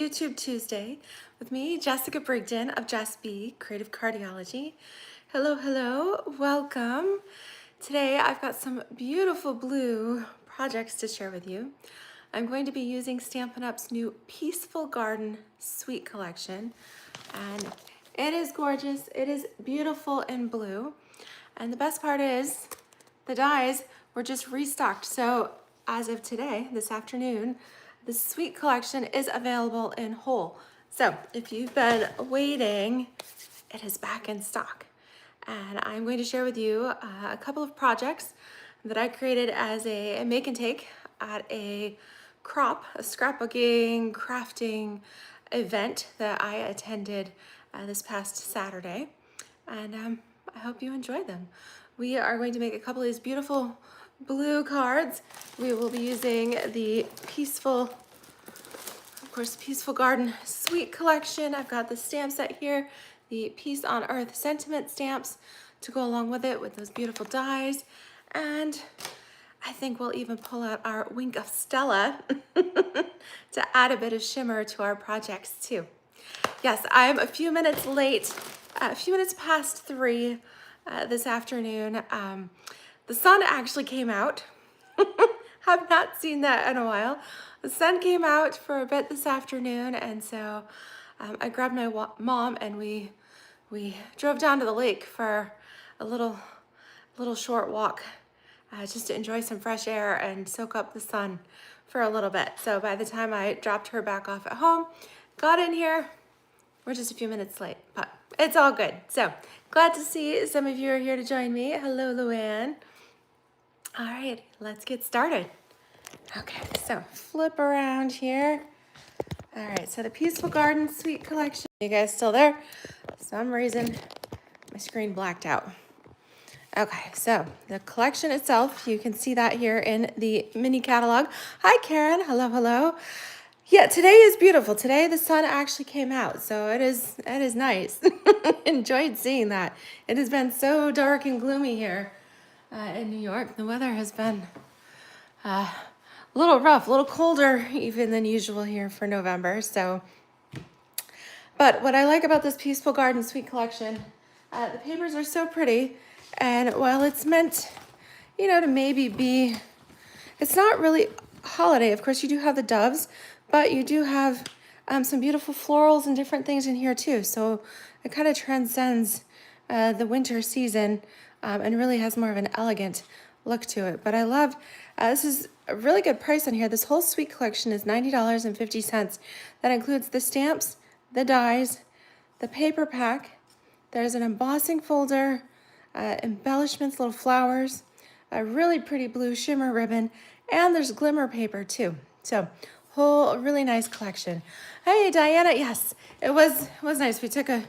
YouTube Tuesday with me, Jessica Brigden of JessBCreativeCardiology. Hello, hello, welcome. Today I've got some beautiful blue projects to share with you. I'm going to be using Stampin' Up's new Peaceful Garden Suite collection, and it is gorgeous. It is beautiful in blue, and the best part is the dies were just restocked. So as of today, this afternoon, the Suite collection is available in whole. So if you've been waiting, it is back in stock. And I'm going to share with you a couple of projects that I created as a make and take at a scrapbooking, crafting event that I attended this past Saturday. And I hope you enjoy them. We are going to make a couple of these beautiful blue cards. We will be using the Peaceful Garden Suite collection. I've got the stamp set here, the Peace on Earth sentiment stamps to go along with it with those beautiful dies. And I think we'll even pull out our Wink of Stella to add a bit of shimmer to our projects too. Yes, I'm a few minutes late, a few minutes past 3 this afternoon. The sun actually came out. Have not seen that in a while. The sun came out for a bit this afternoon, and so I grabbed my mom and we drove down to the lake for a little short walk, just to enjoy some fresh air and soak up the sun for a little bit. So by the time I dropped her back off at home, got in here, we're just a few minutes late, but it's all good. So glad to see some of you are here to join me. Hello, Luann. All right, let's get started. Okay, so flip around here. All right, so the Peaceful Garden Suite collection. You guys still there? For some reason, my screen blacked out. Okay, so the collection itself, you can see that here in the mini catalog. Hi, Karen. Hello, hello. Yeah, today is beautiful. Today the sun actually came out, so it is nice. Enjoyed seeing that. It has been so dark and gloomy here in New York. The weather has been a little rough, a little colder even than usual here for November. So, but what I like about this Peaceful Garden Suite collection, the papers are so pretty, and while it's meant, to maybe be, it's not really holiday. Of course, you do have the doves, but you do have some beautiful florals and different things in here too. So it kind of transcends the winter season and really has more of an elegant look to it. But I love, this is a really good price on here. This whole suite collection is $90.50. That includes the stamps, the dies, the paper pack. There's an embossing folder, embellishments, little flowers, a really pretty blue shimmer ribbon, and there's glimmer paper too. So whole really nice collection. Hey, Diana, yes, it was nice. We took a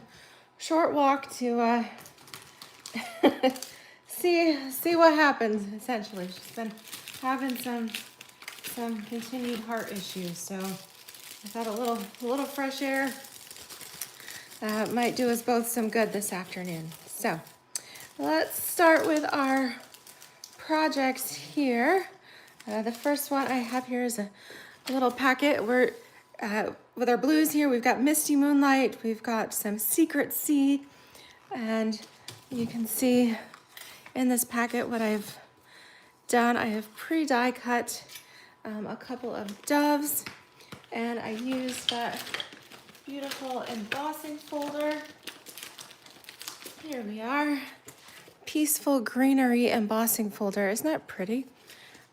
short walk to see what happens, essentially. She's been having some continued heart issues, so I thought a little fresh air might do us both some good this afternoon. So let's start with our projects here. The first one I have here is a little packet. We're with our blues here. We've got Misty Moonlight. We've got some Secret Sea, and you can see in this packet what I've done. I have pre-die cut a couple of doves, and I used that beautiful embossing folder. Here we are. Peaceful Greenery embossing folder. Isn't that pretty?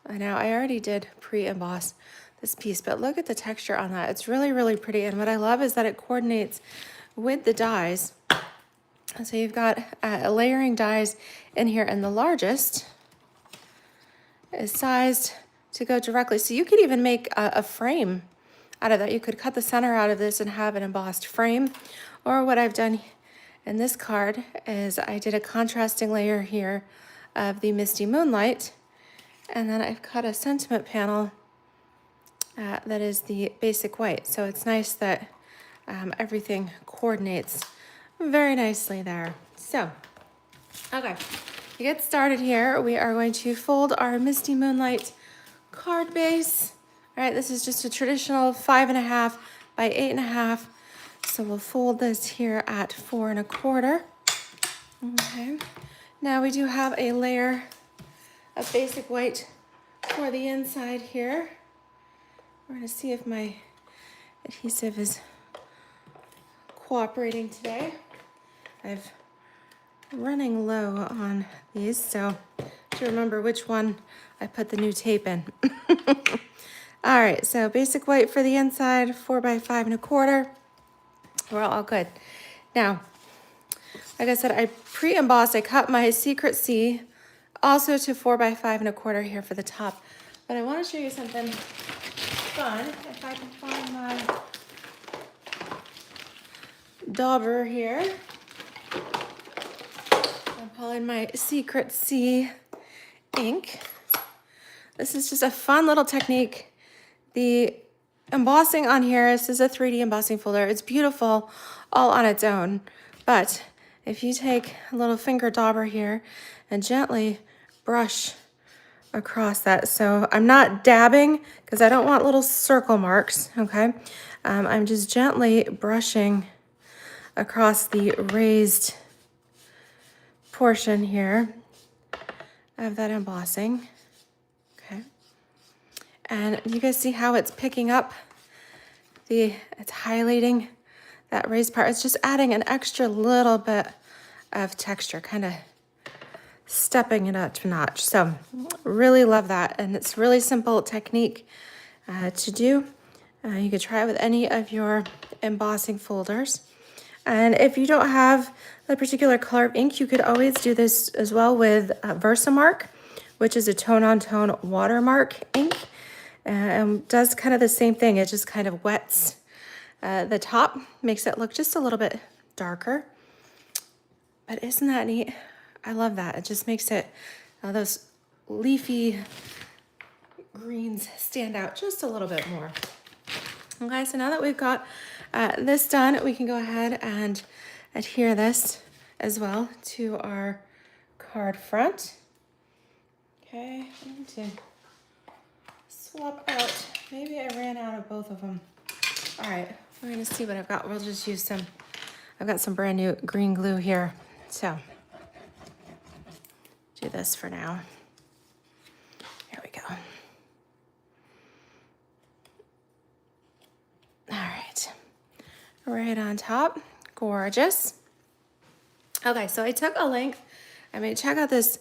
I know I already did pre-emboss this piece, but look at the texture on that. It's really, really pretty. And what I love is that it coordinates with the dies. So you've got layering dies in here, and the largest is sized to go directly. So you could even make a frame out of that. You could cut the center out of this and have an embossed frame. Or what I've done in this card is I did a contrasting layer here of the Misty Moonlight, and then I've cut a sentiment panel that is the basic white. So it's nice that everything coordinates very nicely there. So, okay, to get started here, we are going to fold our Misty Moonlight card base. All right, this is just a traditional 5.5 by 8.5. So we'll fold this here at 4 1/4. Okay. Now we do have a layer of basic white for the inside here. We're gonna see if my adhesive is cooperating today. I've running low on these, so to remember which one I put the new tape in. All right, so basic white for the inside, 4 by 5 1/4. We're all good. Now, like I said, I pre-embossed, I cut my Secret C also to 4 by 5 1/4 here for the top. But I want to show you something fun. If I can find my Dauber here. I'm pulling my Secret C ink. This is just a fun little technique. The embossing on here, this is a 3D embossing folder. It's beautiful all on its own. But if you take a little finger dauber here and gently brush across that. So I'm not dabbing because I don't want little circle marks, okay? I'm just gently brushing across the raised portion here of that embossing, okay? And you guys see how it's picking up it's highlighting that raised part. It's just adding an extra little bit of texture, kind of stepping it up a notch. So really love that. And it's really simple technique to do. You could try it with any of your embossing folders. And if you don't have a particular color of ink, you could always do this as well with Versamark, which is a tone-on-tone watermark ink. And does kind of the same thing. It just kind of wets the top, makes it look just a little bit darker. But isn't that neat? I love that. It just makes it, those leafy greens stand out just a little bit more. Okay, so now that we've got this done, we can go ahead and adhere this as well to our card front. Okay, I need to swap out. Maybe I ran out of both of them. All right, we're gonna see what I've got. We'll just use some, I've got some brand new green glue here. So do this for now. Here we go. All right, right on top, gorgeous. Okay, so I took a length. I mean, check out this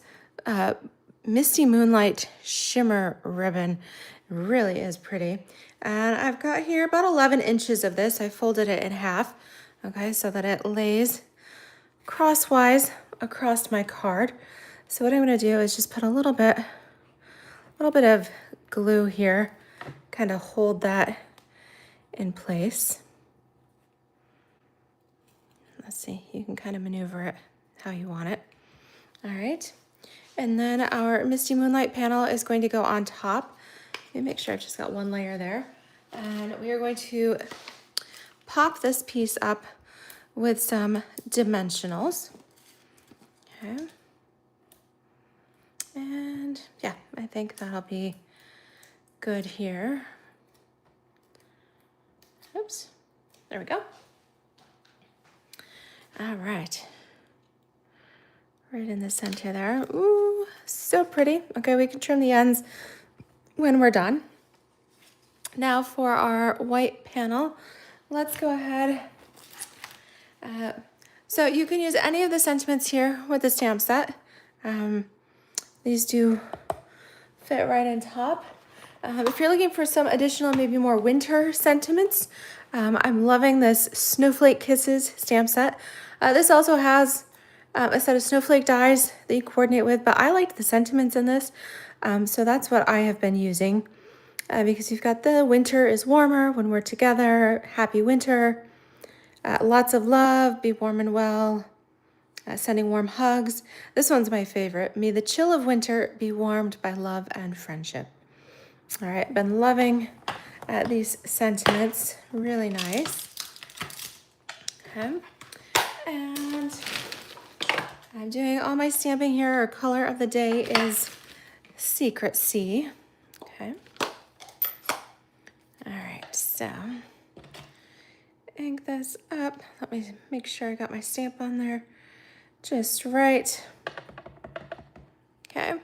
Misty Moonlight shimmer ribbon. It really is pretty. And I've got here about 11 inches of this. I folded it in half, okay, so that it lays crosswise across my card. So what I'm gonna do is just put a little bit of glue here, kind of hold that in place. Let's see, you can kind of maneuver it how you want it. All right, and then our Misty Moonlight panel is going to go on top. Let me make sure I've just got one layer there. And we are going to pop this piece up with some dimensionals. Okay. And yeah, I think that'll be good here. Oops, there we go. All right. Right in the center there. Ooh, so pretty. Okay, we can trim the ends when we're done. Now for our white panel, let's go ahead. So you can use any of the sentiments here with the stamp set. These do fit right on top. If you're looking for some additional, maybe more winter sentiments, I'm loving this Snowflake Kisses stamp set. This also has a set of snowflake dies that you coordinate with, but I liked the sentiments in this. So that's what I have been using because you've got the winter is warmer when we're together, happy winter, lots of love, be warm and well, sending warm hugs. This one's my favorite. May the chill of winter be warmed by love and friendship. All right, been loving these sentiments, really nice. Okay, and I'm doing all my stamping here. Our color of the day is Secret C. Okay. All right, so bang this up. Let me make sure I got my stamp on there just right. Okay.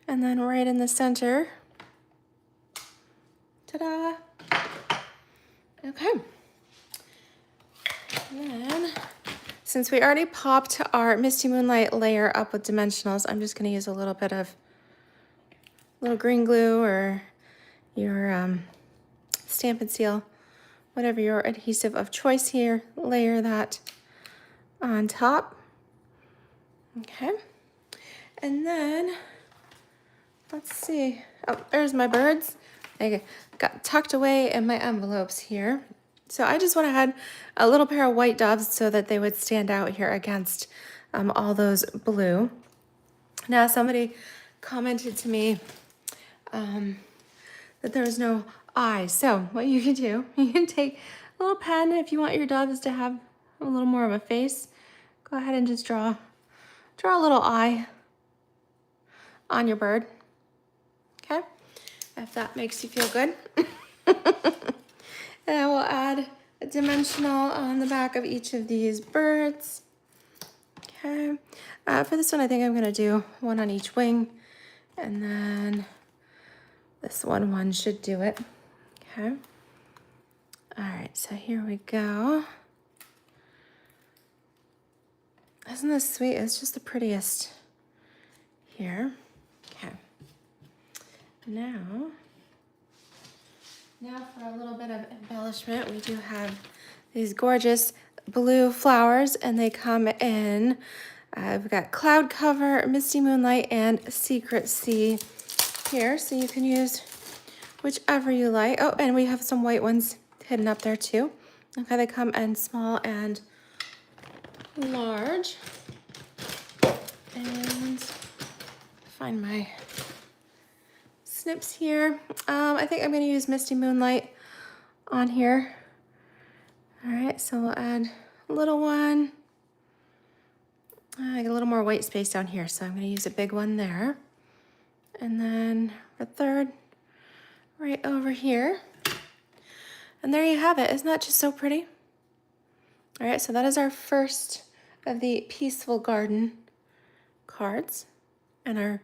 And then right in the center. Ta-da. Okay. And then, since we already popped our Misty Moonlight layer up with dimensionals, I'm just going to use a little bit of little green glue or your Stampin' Seal, whatever your adhesive of choice here. Layer that on top. Okay. And then, let's see. Oh, there's my birds. They got tucked away in my envelopes here. So I just went ahead, a little pair of white doves so that they would stand out here against all those blue. Now somebody commented to me that there was no eyes. So what you can do, you can take a little pen if you want your doves to have a little more of a face. Go ahead and just draw a little eye on your bird. Okay, if that makes you feel good. And I will add a dimensional on the back of each of these birds. Okay. For this one, I think I'm going to do one on each wing. And then this one should do it. Okay. All right, so here we go. Isn't this sweet? It's just the prettiest here. Okay. Now for a little bit of embellishment, we do have these gorgeous blue flowers, and they come in, we've got Cloud Cover, Misty Moonlight, and Secret Sea here, so you can use whichever you like. Oh, and we have some white ones hidden up there too. Okay, they come in small and large. And find my snips here. I think I'm going to use Misty Moonlight on here. All right, so we'll add a little one. I get a little more white space down here, so I'm going to use a big one there. And then the third right over here. And there you have it. Isn't that just so pretty? All right, so that is our first of the Peaceful Garden cards. And our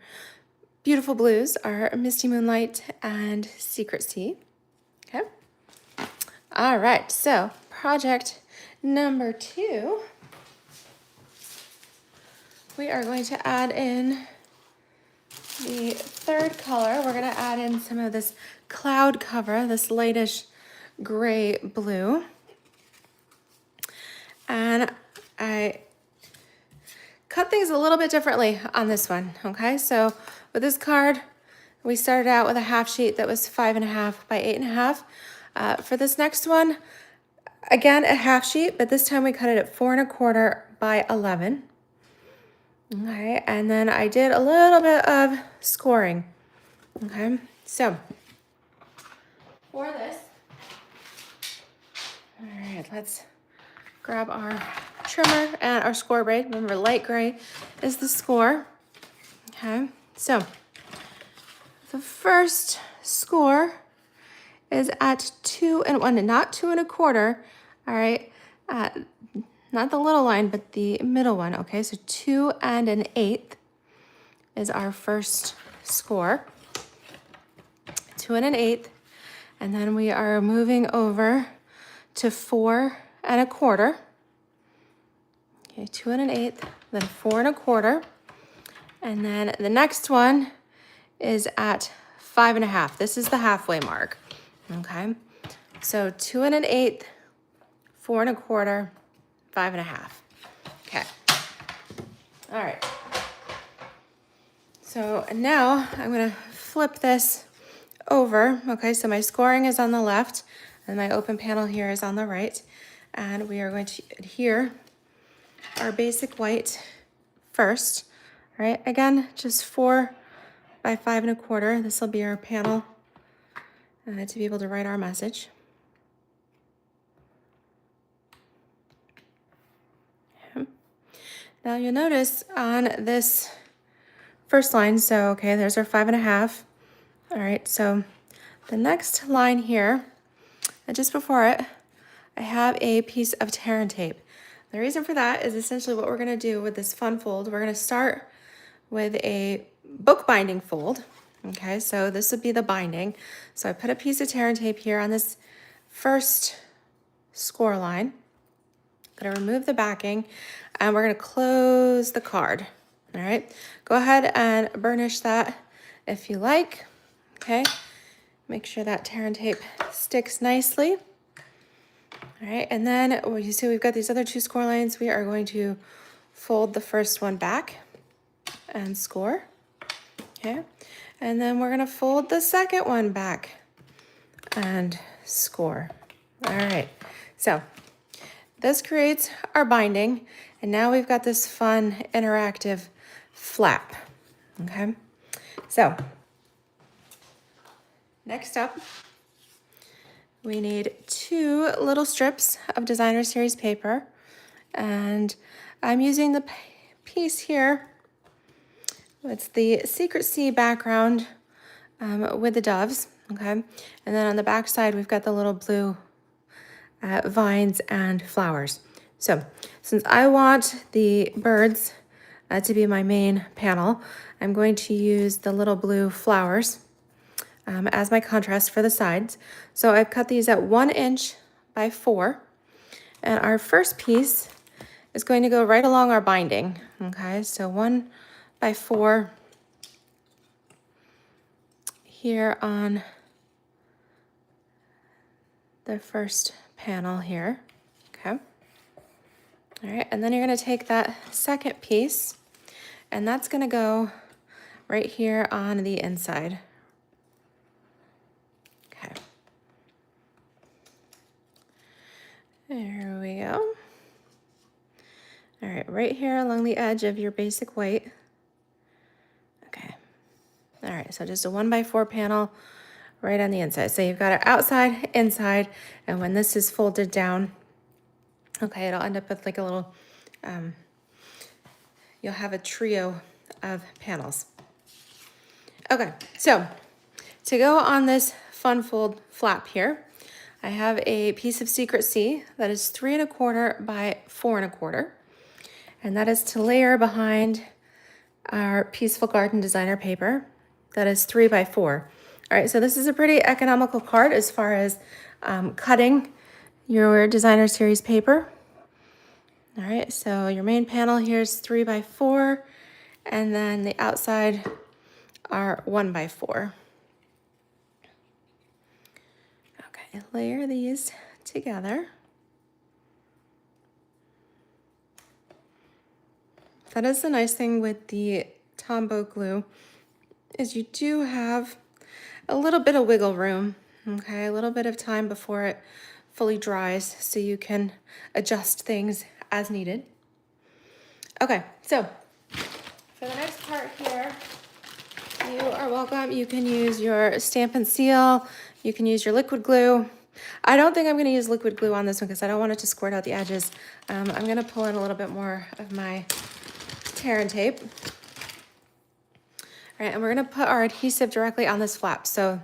beautiful blues are Misty Moonlight and Secret Sea. Okay. All right, so project number 2. We are going to add in the third color. We're going to add in some of this Cloud Cover, this lightish gray blue. And I cut things a little bit differently on this one, okay? So with this card, we started out with a half sheet that was 5.5 by 8.5. For this next one, again, a half sheet, but this time we cut it at 4.25 by 11. Okay, and then I did a little bit of scoring. Okay, so for this, all right, let's grab our trimmer and our score braid. Remember, light gray is the score. Okay, so the first score is at 2 and 1, not 2 1/4. All right, not the little line, but the middle one. Okay, so 2 1/8 is our first score. 2 1/8, and then we are moving over to 4 1/4. Okay, 2 1/8, then 4 1/4, and then the next one is at 5.5. This is the halfway mark. Okay, so 2 1/8, 4 1/4, 5.5. Okay. All right. So now I'm going to flip this over. Okay, so my scoring is on the left and my open panel here is on the right. And we are going to adhere our basic white first. All right, again, just 4 by 5 1/4. This will be our panel to be able to write our message. Now you'll notice on this first line, so okay, there's our 5.5. All right, so the next line here, and just before it, I have a piece of tear and tape. The reason for that is essentially what we're gonna do with this fun fold. We're gonna start with a book binding fold. Okay, so this would be the binding. So I put a piece of tear and tape here on this first score line. Gonna remove the backing and we're gonna close the card. All right, go ahead and burnish that if you like. Okay, make sure that tear and tape sticks nicely. All right, and then you see we've got these other two score lines. We are going to fold the first one back and score. Okay, and then we're gonna fold the second one back and score. All right, so this creates our binding, and now we've got this fun interactive flap. Okay, so next up, we need 2 little strips of designer series paper, and I'm using the piece here. It's the Secrecy background with the doves, okay? And then on the back side, we've got the little blue vines and flowers. So since I want the birds to be my main panel, I'm going to use the little blue flowers as my contrast for the sides. So I've cut these at 1 inch by 4. And our first piece is going to go right along our binding. Okay, so 1 by 4 here on the first panel here. Okay. All right, and then you're gonna take that second piece and that's gonna go right here on the inside. Okay. There we go. All right, right here along the edge of your basic white. Okay. All right, so just a 1 by 4 panel right on the inside. So you've got it outside, inside, and when this is folded down, okay, it'll end up with like a little, you'll have a trio of panels. Okay, so to go on this fun fold flap here, I have a piece of Secrecy that is 3 1/4 by 4 1/4, and that is to layer behind our Peaceful Garden designer paper that is 3 by 4. All right, so this is a pretty economical card as far as cutting your designer series paper. All right, so your main panel here is 3 by 4, and then the outside are 1 by 4. Okay, layer these together. That is the nice thing with the Tombow glue, is you do have a little bit of wiggle room, okay? A little bit of time before it fully dries so you can adjust things as needed. Okay, so for the next part here, you are welcome. You can use your Stamp and Seal. You can use your liquid glue. I don't think I'm gonna use liquid glue on this one because I don't want it to squirt out the edges. I'm gonna pull in a little bit more of my tear and tape. All right, and we're gonna put our adhesive directly on this flap. So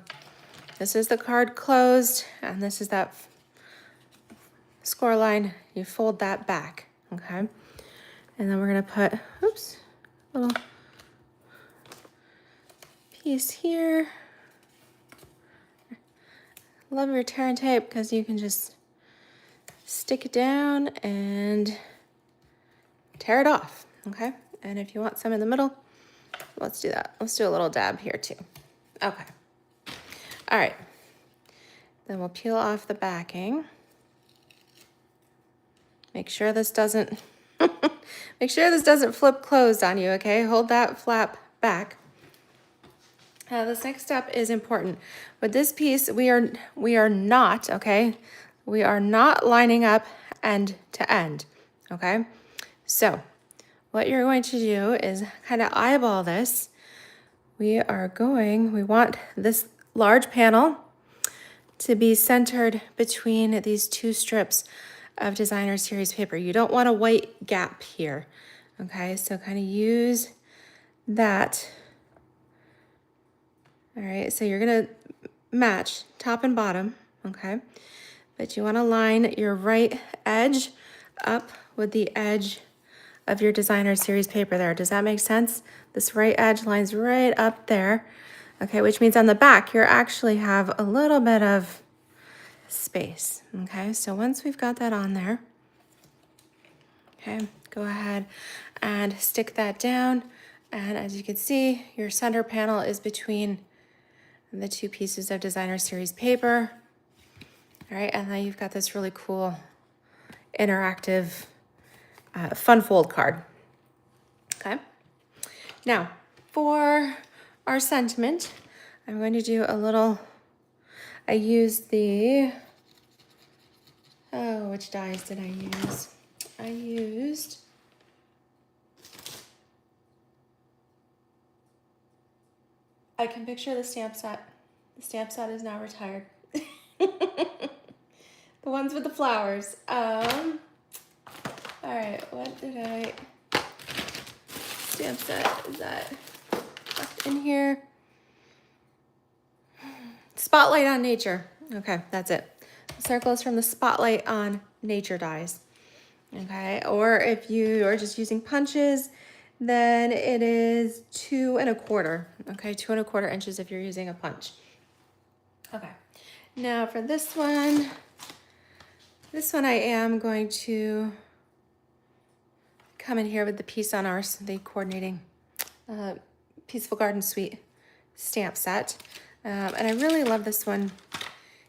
this is the card closed, and this is that score line. You fold that back, okay? And then we're gonna put, oops, a little piece here. Love your tear and tape because you can just stick it down and tear it off, okay? And if you want some in the middle, let's do that. Let's do a little dab here too. Okay. All right. Then we'll peel off the backing. Make sure this doesn't flip closed on you, okay? Hold that flap back. This next step is important. With this piece, we are not, okay? We are not lining up end to end, okay? So what you're going to do is kind of eyeball this. We want this large panel to be centered between these 2 strips of designer series paper. You don't want a white gap here, okay? So kind of use that. All right, so you're gonna match top and bottom, okay? but you want to line your right edge up with the edge of your designer series paper there. Does that make sense? This right edge lines right up there. Okay, which means on the back, you actually have a little bit of space. Okay, so once we've got that on there, okay, go ahead and stick that down. And as you can see, your center panel is between the two pieces of designer series paper. All right, and then you've got this really cool interactive fun fold card. Okay, now for our sentiment, I'm going to do a little, I used the, oh, which dies did I use? I used, I can picture the stamp set. The stamp set is now retired. The ones with the flowers. All right, what did I, stamp set, is that left in here? Spotlight on Nature. Okay, that's it. The circle is from the Spotlight on Nature dies. Okay, or if you are just using punches, then it is 2 1/4. Okay, 2 1/4 inches if you're using a punch. Okay, now for this one I am going to come in here with the Peace on Earth, the coordinating Peaceful Garden Suite stamp set. And I really love this one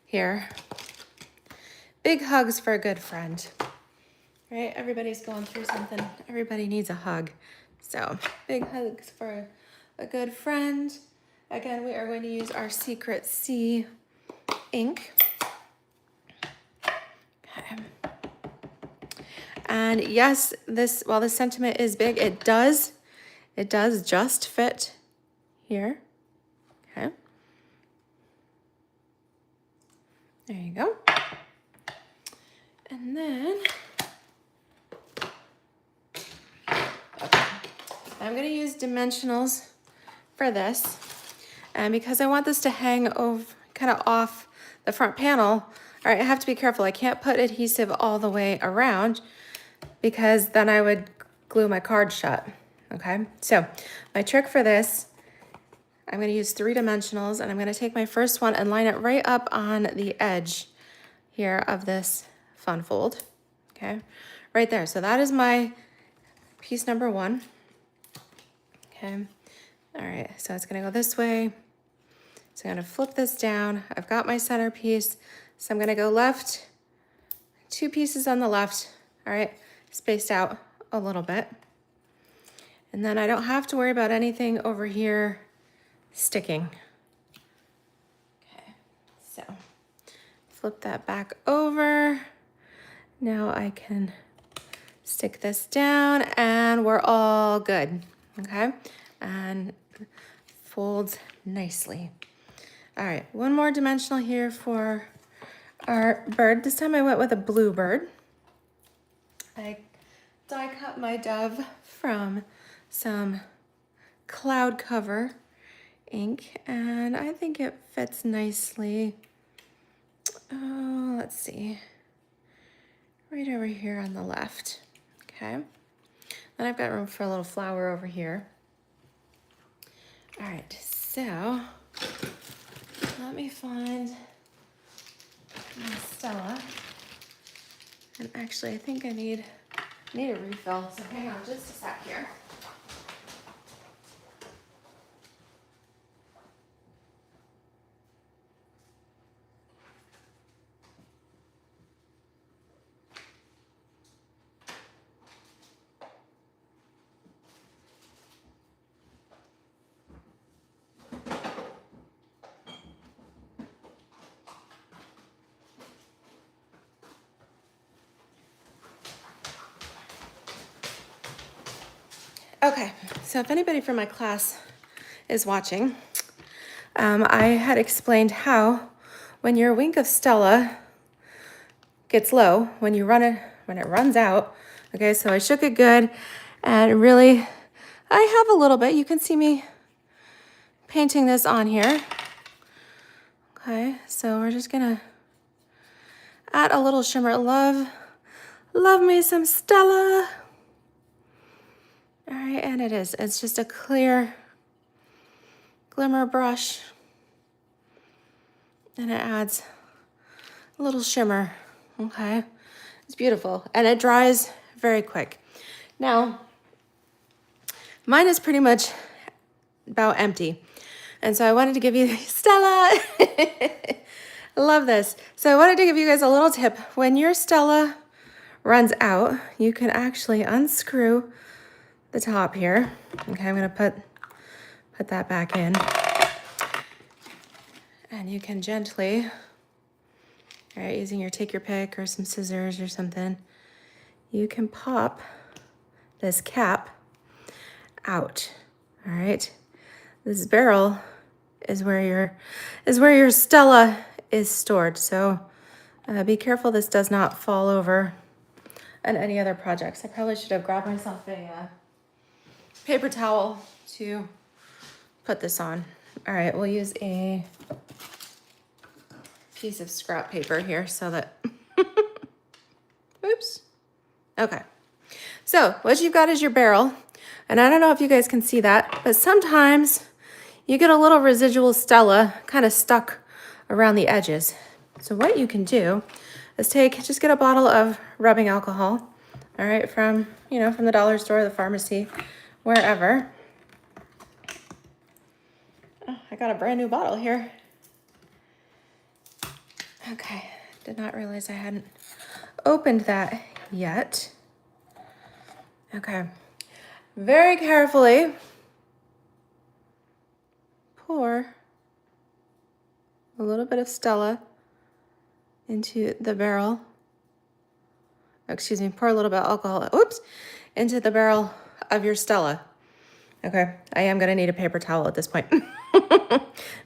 here. Big hugs for a good friend. Right? Everybody's going through something. Everybody needs a hug. So big hugs for a good friend. Again, we are going to use our Secret C ink. Okay. And yes, while this sentiment is big, it does just fit here. Okay. There you go. And then, okay, I'm going to use dimensionals for this. And because I want this to hang over, kind of off the front panel, all right, I have to be careful. I can't put adhesive all the way around because then I would glue my card shut. Okay, so my trick for this, I'm going to use 3 dimensionals, and I'm going to take my first one and line it right up on the edge here of this fun fold. Okay, right there. So that is my piece number 1. Okay, all right, so it's going to go this way. So I'm going to flip this down. I've got my centerpiece. So I'm going to go left, 2 pieces on the left, all right, spaced out a little bit. And then I don't have to worry about anything over here sticking. Okay, so flip that back over. Now I can stick this down and we're all good, okay? And folds nicely. All right, one more dimensional here for our bird. This time I went with a blue bird. I die cut my dove from some cloud cover ink, and I think it fits nicely. Oh, let's see, right over here on the left. Okay, then I've got room for a little flower over here. All right, so let me find my Stella, and actually I think I need a refill, so hang on just a sec here. Okay, so if anybody from my class is watching, I had explained how when your wink of Stella gets low, when it runs out, okay, so I shook it good, and really, I have a little bit. You can see me painting this on here. Okay, so we're just gonna add a little shimmer. Love me some Stella. All right, and it's just a clear glimmer brush, and it adds a little shimmer, okay? It's beautiful, and it dries very quick. Now, mine is pretty much about empty, and so I wanted to give you, Stella, I love this. So I wanted to give you guys a little tip. When your Stella runs out, you can actually unscrew the top here. Okay, I'm gonna put that back in. And you can gently, all right, using take your pick or some scissors or something, you can pop this cap out, all right? This barrel is where your Stella is stored. So be careful this does not fall over on any other projects. I probably should have grabbed myself a paper towel to put this on. All right, we'll use a piece of scrap paper here so that, oops. Okay, so what you've got is your barrel, and I don't know if you guys can see that, but sometimes you get a little residual Stella kind of stuck around the edges. So what you can do is just get a bottle of rubbing alcohol, all right, from the dollar store, the pharmacy, wherever. Oh, I got a brand new bottle here. Okay, did not realize I hadn't opened that yet. Okay, very carefully pour a little bit of Stella into the barrel. Excuse me, pour a little bit of alcohol, into the barrel of your Stella. Okay, I am gonna need a paper towel at this point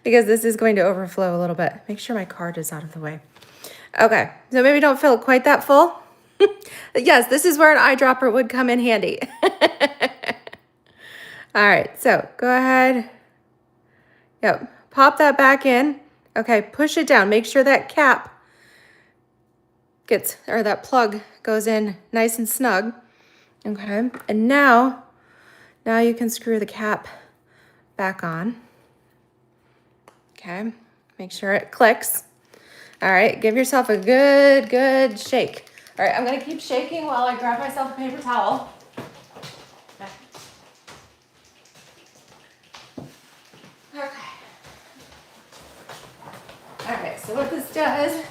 because this is going to overflow a little bit. Make sure my card is out of the way. Okay, so maybe don't fill it quite that full. Yes, this is where an eyedropper would come in handy. All right, so go ahead. Yep, pop that back in. Okay, push it down. Make sure that cap that plug goes in nice and snug. Okay, and now you can screw the cap back on. Okay, make sure it clicks. All right, give yourself a good shake. All right, I'm gonna keep shaking while I grab myself a paper towel. Okay. All right, so what this does,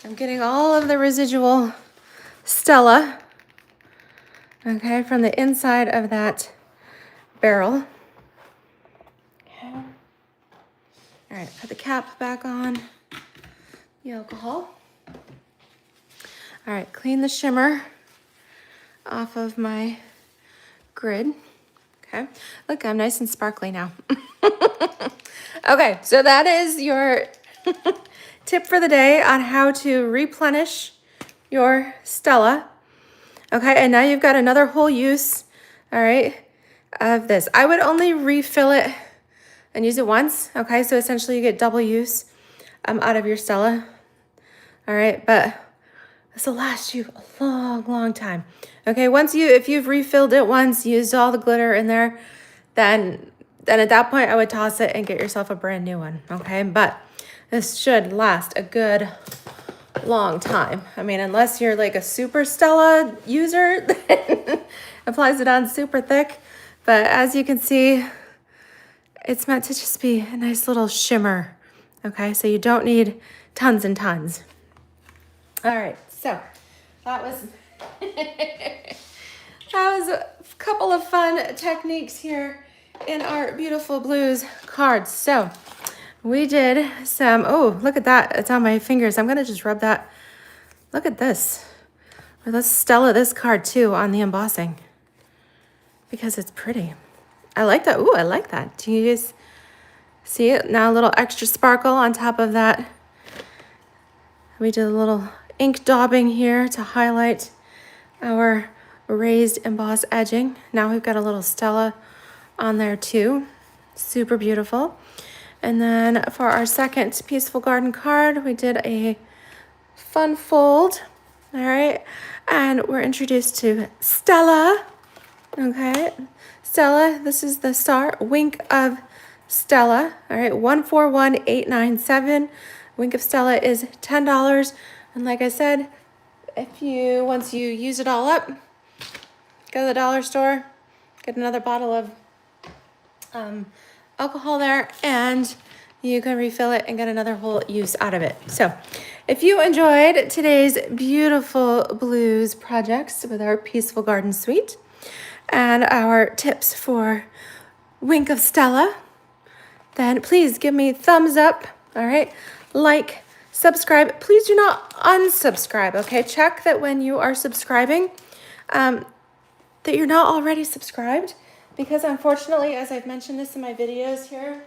I'm getting all of the residual Stella, okay, from the inside of that barrel. Okay. All right, put the cap back on the alcohol. All right, clean the shimmer off of my grid. Okay, look, I'm nice and sparkly now. Okay, so that is your tip for the day on how to replenish your Stella. Okay, and now you've got another whole use, all right, of this. I would only refill it and use it once, okay? So essentially you get double use out of your Stella, all right? But this will last you a long time, okay? If you've refilled it once, used all the glitter in there, then at that point I would toss it and get yourself a brand new one, okay? But this should last a good long time. I mean, unless you're like a super Stella user that applies it on super thick. But as you can see, it's meant to just be a nice little shimmer. Okay, so you don't need tons and tons. All right, so that was a couple of fun techniques here in our Beautiful Blues cards. So we did some, oh, look at that. It's on my fingers. I'm going to just rub that. Look at this. Or let's Stella this card too on the embossing because it's pretty. I like that. Ooh, I like that. Do you guys see it? Now a little extra sparkle on top of that. We did a little ink daubing here to highlight our raised embossed edging. Now we've got a little Stella on there too. Super beautiful. And then for our second Peaceful Garden card, we did a fun fold. All right, and we're introduced to Stella. Okay, Stella, this is the star, Wink of Stella. All right, 141897. Wink of Stella is $10. And like I said, once you use it all up, go to the dollar store, get another bottle of alcohol there, and you can refill it and get another whole use out of it. So if you enjoyed today's beautiful blues projects with our Peaceful Garden Suite and our tips for Wink of Stella, then please give me thumbs up, all right? Like, subscribe. Please do not unsubscribe, okay? Check that when you are subscribing, that you're not already subscribed, because unfortunately, as I've mentioned this in my videos here,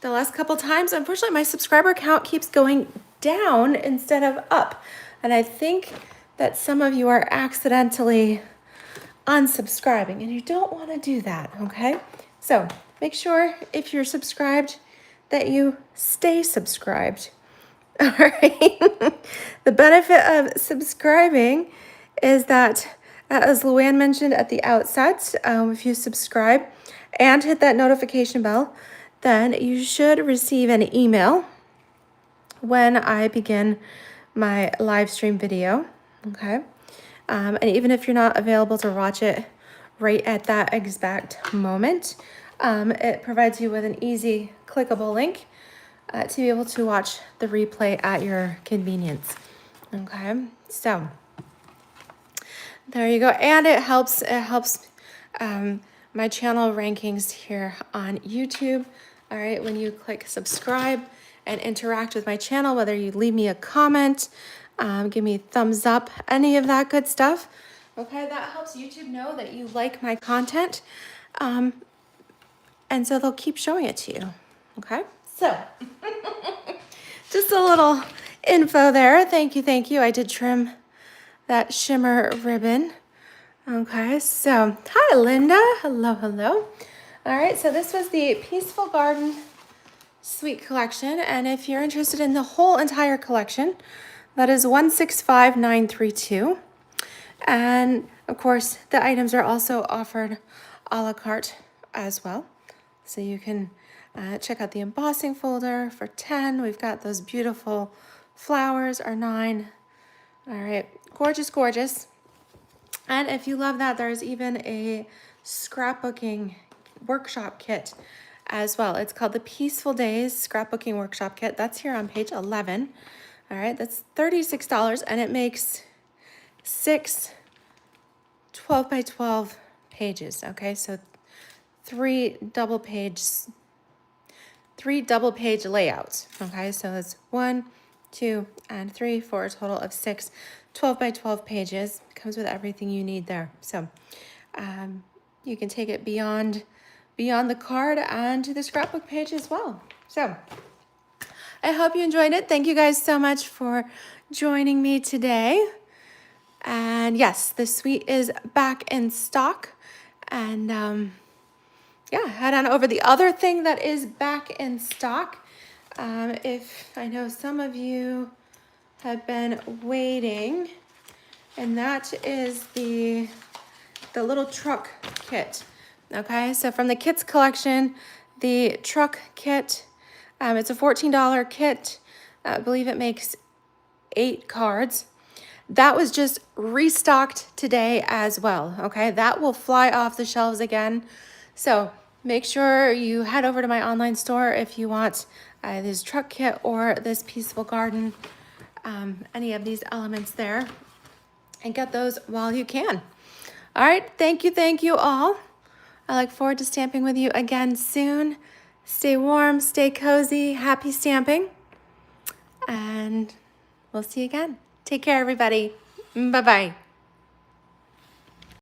the last couple times, unfortunately, my subscriber count keeps going down instead of up. And I think that some of you are accidentally unsubscribing, and you don't want to do that, okay? So make sure if you're subscribed that you stay subscribed. All right. The benefit of subscribing is that, as Luann mentioned at the outset, if you subscribe and hit that notification bell, then you should receive an email when I begin my live stream video, okay? And even if you're not available to watch it right at that exact moment, it provides you with an easy clickable link to be able to watch the replay at your convenience, okay? So there you go. And it helps my channel rankings here on YouTube. All right, when you click subscribe and interact with my channel, whether you leave me a comment, give me a thumbs up, any of that good stuff, okay, that helps YouTube know that you like my content, and so they'll keep showing it to you, okay? So, just a little info there. Thank you. I did trim that shimmer ribbon. Okay, so hi Linda, hello. All right, so this was the Peaceful Garden Suite collection, and if you're interested in the whole entire collection, that is 165932. And of course, the items are also offered a la carte as well. So you can check out the embossing folder for 10. We've got those beautiful flowers are 9. All right, gorgeous. And if you love that, there's even a scrapbooking workshop kit as well. It's called the Peaceful Days Scrapbooking Workshop Kit. That's here on page 11. All right, that's $36, and it makes 6 12 by 12 pages, okay? So three double page layouts, okay? So that's 1, 2, and 3 for a total of 6 12 by 12 pages. Comes with everything you need there. So you can take it beyond the card and to the scrapbook page as well. So I hope you enjoyed it. Thank you guys so much for joining me today. And yes, the suite is back in stock. And yeah, head on over. The other thing that is back in stock, if I know some of you have been waiting, and that is the little truck kit. Okay, so from the kits collection, the truck kit, it's a $14 kit. I believe it makes 8 cards. That was just restocked today as well, okay? That will fly off the shelves again. So make sure you head over to my online store if you want this truck kit or this Peaceful Garden, any of these elements there, and get those while you can. All right, thank you all. I look forward to stamping with you again soon. Stay warm, stay cozy, happy stamping, and we'll see you again. Take care, everybody. Bye-bye.